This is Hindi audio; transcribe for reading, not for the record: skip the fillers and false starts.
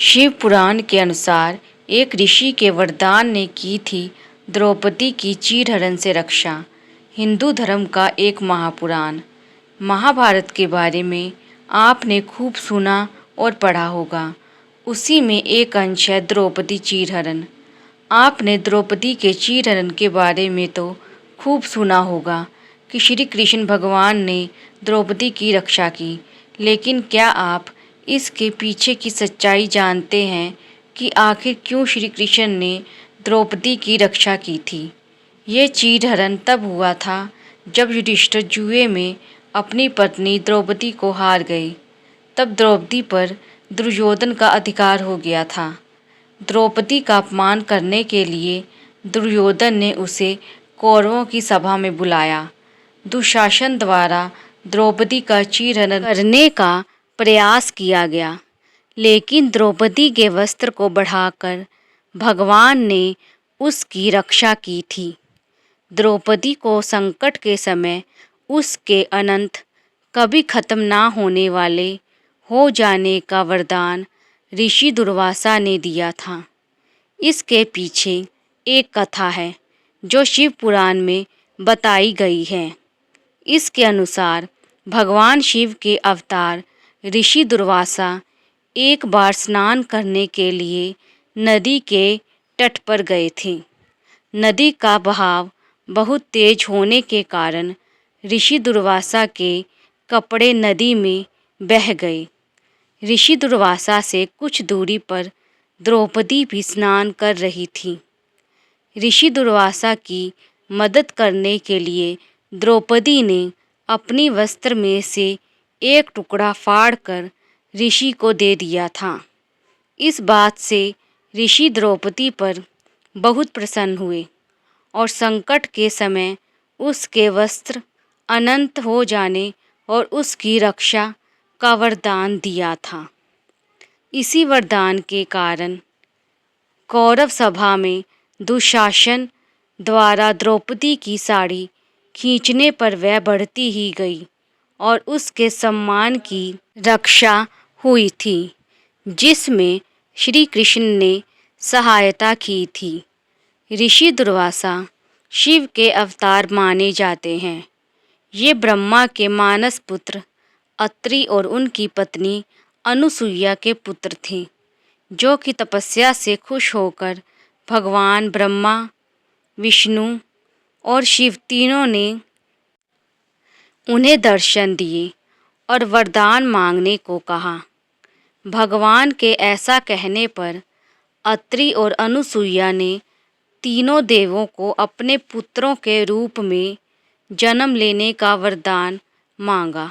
शिव पुराण के अनुसार एक ऋषि के वरदान ने की थी द्रौपदी की चीरहरण से रक्षा। हिंदू धर्म का एक महापुराण। महाभारत के बारे में आपने खूब सुना और पढ़ा होगा। उसी में एक अंश है द्रौपदी चीरहरण। आपने द्रौपदी के चीरहरण के बारे में तो खूब सुना होगा कि श्री कृष्ण भगवान ने द्रौपदी की रक्षा की, लेकिन क्या आप इसके पीछे की सच्चाई जानते हैं कि आखिर क्यों श्री कृष्ण ने द्रौपदी की रक्षा की थी? ये चीरहरण तब हुआ था जब युधिष्ठिर जुए में अपनी पत्नी द्रौपदी को हार गए। तब द्रौपदी पर दुर्योधन का अधिकार हो गया था। द्रौपदी का अपमान करने के लिए दुर्योधन ने उसे कौरवों की सभा में बुलाया। दुशासन द्वारा द्रौपदी का चीरहरण करने का प्रयास किया गया, लेकिन द्रौपदी के वस्त्र को बढ़ाकर भगवान ने उसकी रक्षा की थी। द्रौपदी को संकट के समय उसके अनंत कभी खत्म ना होने वाले हो जाने का वरदान ऋषि दुर्वासा ने दिया था। इसके पीछे एक कथा है जो शिव पुराण में बताई गई है। इसके अनुसार भगवान शिव के अवतार ऋषि दुर्वासा एक बार स्नान करने के लिए नदी के तट पर गए थे। नदी का बहाव बहुत तेज होने के कारण ऋषि दुर्वासा के कपड़े नदी में बह गए। ऋषि दुर्वासा से कुछ दूरी पर द्रौपदी भी स्नान कर रही थी। ऋषि दुर्वासा की मदद करने के लिए द्रौपदी ने अपनी वस्त्र में से एक टुकड़ा फाड़कर ऋषि को दे दिया था। इस बात से ऋषि द्रौपदी पर बहुत प्रसन्न हुए और संकट के समय उसके वस्त्र अनंत हो जाने और उसकी रक्षा का वरदान दिया था। इसी वरदान के कारण कौरव सभा में दुशासन द्वारा द्रौपदी की साड़ी खींचने पर वह बढ़ती ही गई और उसके सम्मान की रक्षा हुई थी, जिसमें श्री कृष्ण ने सहायता की थी। ऋषि दुर्वासा शिव के अवतार माने जाते हैं। ये ब्रह्मा के मानस पुत्र अत्रि और उनकी पत्नी अनुसुईया के पुत्र थे, जो कि तपस्या से खुश होकर भगवान ब्रह्मा, विष्णु और शिव तीनों ने उन्हें दर्शन दिए और वरदान मांगने को कहा। भगवान के ऐसा कहने पर अत्रि और अनुसुईया ने तीनों देवों को अपने पुत्रों के रूप में जन्म लेने का वरदान मांगा।